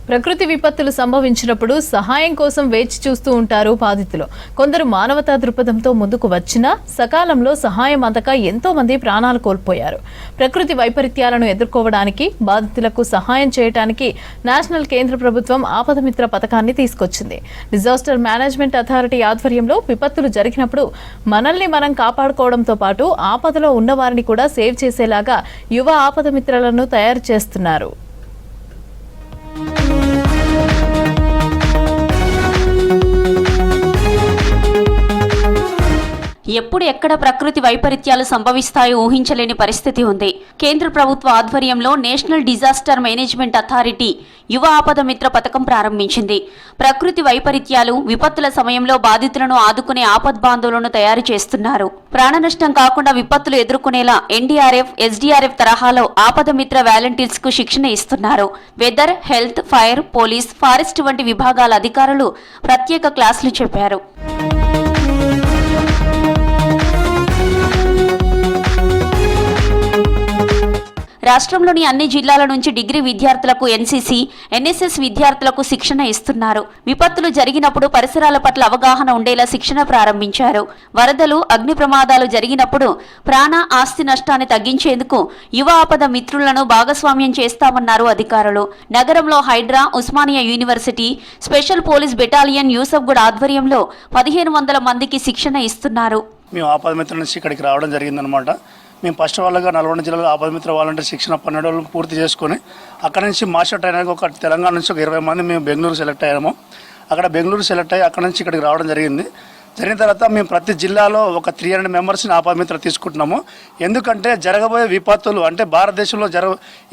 ప్రకృతి విపత్తులు సంభవించినప్పుడు సహాయం కోసం వేచి చూస్తూ ఉంటారు బాధితులు. కొందరు మానవతా దృక్పథంతో ముందుకు వచ్చినా సకాలంలో సహాయం అందక ఎంతో మంది ప్రాణాలు కోల్పోయారు. ప్రకృతి వైపరీత్యాలను ఎదుర్కోవడానికి బాధితులకు సహాయం చేయడానికి నేషనల్ కేంద్ర ప్రభుత్వం ఆపదమిత్ర పథకాన్ని తీసుకొచ్చింది. డిజాస్టర్ మేనేజ్మెంట్ అథారిటీ ఆధ్వర్యంలో విపత్తులు జరిగినప్పుడు మనల్ని మనం కాపాడుకోవడంతో పాటు ఆపదలో ఉన్నవారిని కూడా సేవ్ చేసేలాగా యువ ఆపదమిత్రలను తయారు చేస్తున్నారు. ఎప్పుడు ఎక్కడ ప్రకృతి వైపరీత్యాలు సంభవిస్తాయో ఊహించలేని పరిస్థితి ఉంది. కేంద్ర ప్రభుత్వ ఆధ్వర్యంలో నేషనల్ డిజాస్టర్ మేనేజ్మెంట్ అథారిటీ యువ ఆపద మిత్ర పథకం ప్రారంభించింది. ప్రకృతి వైపరీత్యాలు, విపత్తుల సమయంలో బాధితులను ఆదుకునే ఆపద్బాంధవులను తయారు చేస్తున్నారు. ప్రాణ నష్టం కాకుండా విపత్తులు ఎదుర్కొనేలా ఎన్డీఆర్ఎఫ్, ఎస్డీఆర్ఎఫ్ తరహాలో ఆపద మిత్ర వాలంటీర్స్ కు శిక్షణ ఇస్తున్నారు. Weather, health, fire, police, forest వంటి విభాగాల అధికారులు ప్రత్యేక క్లాసులు చెప్పారు. రాష్ట్రంలోని అన్ని జిల్లాల నుంచి డిగ్రీ విద్యార్థులకు ఎన్సీసీ, ఎన్ఎస్ఎస్ విద్యార్థులకు శిక్షణ ఇస్తున్నారు. విపత్తులు జరిగినప్పుడు పరిసరాల పట్ల అవగాహన ఉండేలా శిక్షణ ప్రారంభించారు. వరదలు, అగ్ని ప్రమాదాలు జరిగినప్పుడు ప్రాణ, ఆస్తి నష్టాన్ని తగ్గించేందుకు యువ ఆపద మిత్రులను భాగస్వామ్యం చేస్తామన్నారు అధికారులు. నగరంలో Hydraa, Osmania university, special police battalion Yousufguda ఆధ్వర్యంలో 1500 మందికి శిక్షణ ఇస్తున్నారు. మేము ఆపద మిత్రుల నుంచి ఇక్కడికి రావడం జరిగిందనమాట. మేము ఫస్ట్ వాళ్ళగా నల్గొండ జిల్లాలో ఆపదమిత్ర వాలంటీర్ శిక్షణ 12 రోజులు పూర్తి చేసుకొని అక్కడ నుంచి మాస్టర్ ట్రైనర్కి ఒక తెలంగాణ నుంచి ఒక 20 మంది మేము బెంగళూరు సెలెక్ట్ అయ్యాము. అక్కడ బెంగళూరు సెలెక్ట్ అయ్యి అక్కడ నుంచి ఇక్కడికి రావడం జరిగింది. జరిగిన తర్వాత మేము ప్రతి జిల్లాలో ఒక 300 మెంబర్స్ని ఆపదమిత్ర తీసుకుంటున్నాము. ఎందుకంటే జరగబోయే విపత్తులు అంటే భారతదేశంలో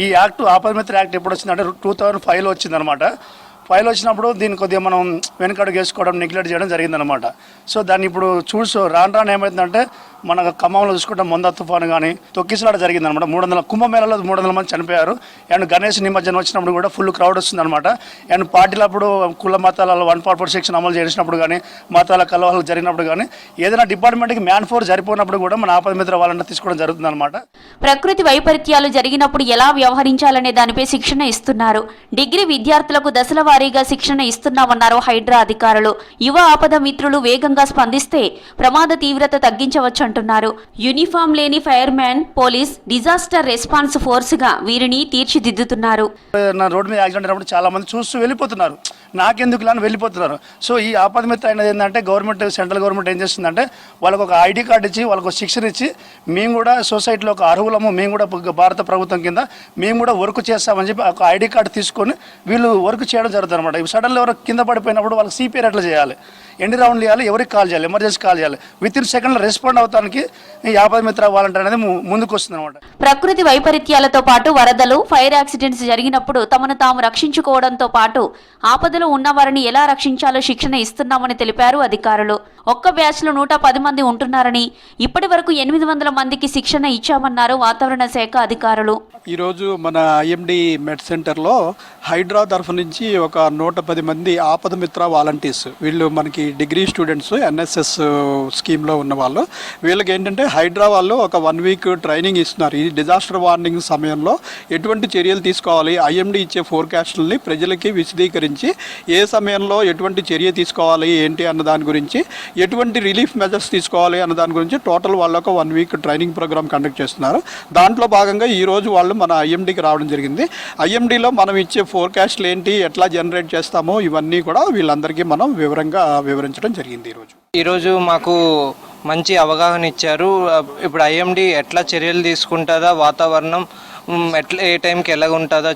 ఈ యాక్ట్ ఆపదమిత్ర యాక్ట్ ఎప్పుడు వచ్చిందంటే 2005లో వచ్చిందనమాట. ఫైల్ వచ్చినప్పుడు దీన్ని కొద్దిగా మనం వెనకడుగు వేసుకోవడం, నెగ్లెక్ట్ చేయడం జరిగిందనమాట. సో దాన్ని ఇప్పుడు రాను ఏమవుతుందంటే మన ఖమ్మంలో చూసుకుంటే మొంద తుఫాను కానీ తొక్కిసలాట జరిగిందనమాట. 300 కుంభమేళలో 300 మంది చనిపోయారు. అండ్ గణేష్ నిమజ్జనం వచ్చినప్పుడు కూడా ఫుల్ క్రౌడ్ వస్తుందన్నమాట. అండ్ పార్టీలప్పుడు కుల మతాలలో 144 సెక్షన్ అమలు చేసినప్పుడు కానీ, మతాల కలహాలు జరిగినప్పుడు కానీ, ఏదైనా డిపార్ట్మెంట్కి మ్యాన్ ఫోర్స్ సరిపోయినప్పుడు కూడా మన ఆపదమిత్ర వాళ్ళని తీసుకోవడం జరుగుతుందన్నమాట. ప్రకృతి వైపరీత్యాలు జరిగినప్పుడు ఎలా వ్యవహరించాలనే దానిపై శిక్షణ ఇస్తున్నారు. డిగ్రీ విద్యార్థులకు దశల వారీగా శిక్షణ ఇస్తున్నామన్నారు హైడ్రా అధికారులు. యువ ఆపద మిత్రులు వేగంగా స్పందిస్తే ప్రమాద తీవ్రత తగ్గించవచ్చు. యూనిఫామ్ లేని fire man, police, disaster response force గా వీరిని తీర్చిదిద్దుతున్నారు. రోడ్ మీద యాక్సిడెంట్ అయినప్పుడు చాలా మంది చూస్తూ వెళ్ళిపోతున్నారు, నాకెందుకు అని వెళ్ళిపోతున్నారు. సో ఈ ఆపద మిత్ర అనేది ఏంటంటే గవర్నమెంట్, సెంట్రల్ గవర్నమెంట్ ఏం చేస్తుందంటే వాళ్ళకు ఒక ఐడి కార్డు ఇచ్చి, వాళ్ళకు శిక్షణ ఇచ్చి, మేము కూడా సొసైటీలో ఒక అర్హులము, మేము కూడా భారత ప్రభుత్వం కింద మేము కూడా వర్క్ చేస్తామని చెప్పి ఒక ఐడి కార్డు తీసుకొని వీళ్ళు వర్క్ చేయడం జరుగుతుంది అనమాట. ఇప్పుడు సడన్గా ఎవరు కింద పడిపోయినప్పుడు వాళ్ళకి సిపిఆర్ ఎట్లా చేయాలి, ఎన్ని రౌండ్లు చేయాలి, ఎవరికి కాల్ చేయాలి, ఎమర్జెన్సీ కాల్ చేయాలి, వితిన్ సెకండ్లో రెస్పాండ్ అవడానికి ఈ ఆపద మిత్ర వాలంటీర్ అనేది ముందుకు వస్తుంది అనమాట. ప్రకృతి వైపరీత్యాలతో పాటు వరదలు, ఫైర్ యాక్సిడెంట్స్ జరిగినప్పుడు తమను తాము రక్షించుకోవడంతో పాటు ఆపదలో ఉన్నవారిని ఎలా రక్షించాలో శిక్షణ ఇస్తున్నామని తెలిపారు అధికారులు. ఒక్క బ్యాచ్ లో 110 మంది ఉంటున్నారని, ఇప్పటి వరకు 800 మందికి శిక్షణ ఇచ్చామన్నారు వాతావరణ శాఖ అధికారులు. ఈరోజు మన ఐఎండి మెడ్ సెంటర్లో హైడ్రా తరఫు నుంచి ఒక 110 మంది ఆపద మిత్ర వాలంటీర్స్, వీళ్ళు మనకి డిగ్రీ స్టూడెంట్స్, ఎన్ఎస్ఎస్ స్కీమ్లో ఉన్న వాళ్ళు. వీళ్ళకి ఏంటంటే హైడ్రా వాళ్ళు ఒక 1 వీక్ ట్రైనింగ్ ఇస్తున్నారు. ఈ డిజాస్టర్ వార్నింగ్ సమయంలో ఎటువంటి చర్యలు తీసుకోవాలి, ఐఎండి ఇచ్చే ఫోర్కాస్ట్లని ప్రజలకి విశదీకరించి ఏ సమయంలో ఎటువంటి చర్య తీసుకోవాలి ఏంటి అన్న దాని గురించి, ఎటువంటి రిలీఫ్ మెజర్స్ తీసుకోవాలి అన్న దాని గురించి టోటల్ వాళ్ళు ఒక 1 వీక్ ట్రైనింగ్ ప్రోగ్రామ్ కండక్ట్ చేస్తున్నారు. దాంట్లో భాగంగా ఈరోజు వాళ్ళు మన ఐఎండికి రావడం జరిగింది. ఐఎండిలో మనం ఇచ్చే ఫోర్కాస్ట్లు ఏంటి, ఎట్లా జనరేట్ చేస్తామో ఇవన్నీ కూడా వీళ్ళందరికీ మనం వివరంగా వివరించడం జరిగింది. ఈరోజు మాకు మంచి అవగాహన ఇచ్చారు. ఇప్పుడు ఐఎండి ఎట్లా చర్యలు తీసుకుంటుందా, వాతావరణం ఎట్లా ఏ టైంకి ఎలాగ ఉంటుందో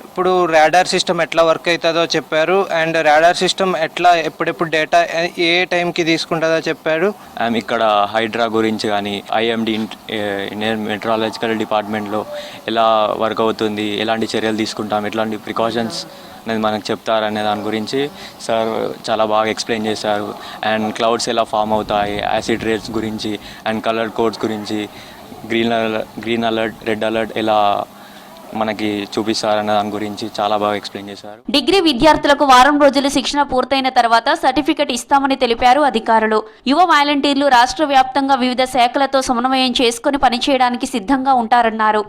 ఇప్పుడు రాడార్ సిస్టమ్ ఎట్లా వర్క్ అవుతుందో చెప్పారు. అండ్ రాడార్ సిస్టమ్ ఎట్లా ఎప్పుడెప్పుడు డేటా ఏ టైంకి తీసుకుంటుందో చెప్పారు. ఇక్కడ హైడ్రా గురించి కానీ, ఐఎండి ఇండియన్ మెట్రాలజికల్ డిపార్ట్మెంట్లో ఎలా వర్క్ అవుతుంది, ఎలాంటి చర్యలు తీసుకుంటాం, ఎట్లాంటి ప్రికాషన్స్ అనేది మనకు చెప్తారనే దాని గురించి సార్ చాలా బాగా ఎక్స్ప్లెయిన్ చేశారు. అండ్ క్లౌడ్స్ ఎలా ఫామ్ అవుతాయి, యాసిడ్ రేట్స్ గురించి, అండ్ కలర్ కోడ్స్ గురించి, గ్రీన్ అలర్ట్, రెడ్ అలర్ట్ ఎలా మనకి చూపిస్తారన్న దాని గురించి చాలా బాగా ఎక్స్ప్లెయిన్ చేశారు. డిగ్రీ విద్యార్థులకు వారం రోజులు శిక్షణ పూర్తయిన తర్వాత సర్టిఫికెట్ ఇస్తామని తెలిపారు అధికారులు. యువ వాలంటీర్లు రాష్ట్ర వ్యాప్తంగా వివిధ శాఖలతో సమన్వయం చేసుకుని పనిచేయడానికి సిద్ధంగా ఉంటారన్నారు.